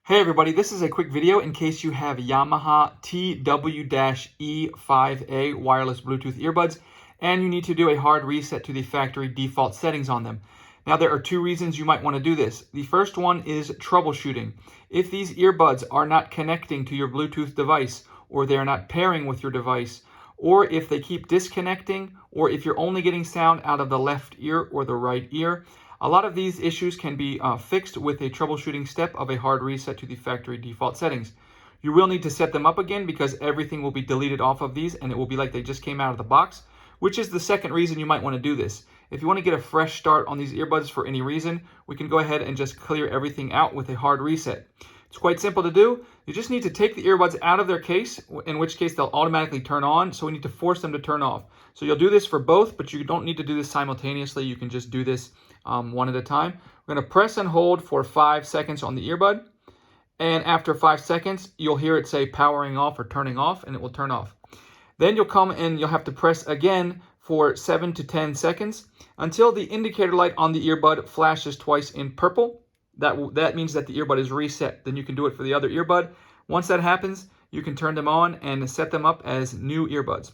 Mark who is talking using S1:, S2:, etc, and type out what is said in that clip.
S1: Hey everybody, this is a quick video in case you have Yamaha TW-E5A wireless Bluetooth earbuds and you need to do a hard reset to the factory default settings on them. Now there are two reasons you might want to do this. The first one is troubleshooting. If these earbuds are not connecting to your Bluetooth device, or they're not pairing with your device, or if they keep disconnecting, or if you're only getting sound out of the left ear or the right ear, a lot of these issues can be fixed with a troubleshooting step of a hard reset to the factory default settings. You will need to set them up again because everything will be deleted off of these and it will be like they just came out of the box, which is the second reason you might want to do this. If you want to get a fresh start on these earbuds for any reason, we can go ahead and just clear everything out with a hard reset. It's quite simple to do. You just need to take the earbuds out of their case, in which case they'll automatically turn on, so we need to force them to turn off. So you'll do this for both, but you don't need to do this simultaneously. You can just do this one at a time. We're going to press and hold for 5 seconds on the earbud, and after 5 seconds, you'll hear it say powering off or turning off, and it will turn off. Then you'll come and you'll have to press again for 7 to 10 seconds until the indicator light on the earbud flashes twice in purple. That means that the earbud is reset. Then you can do it for the other earbud. Once that happens, you can turn them on and set them up as new earbuds.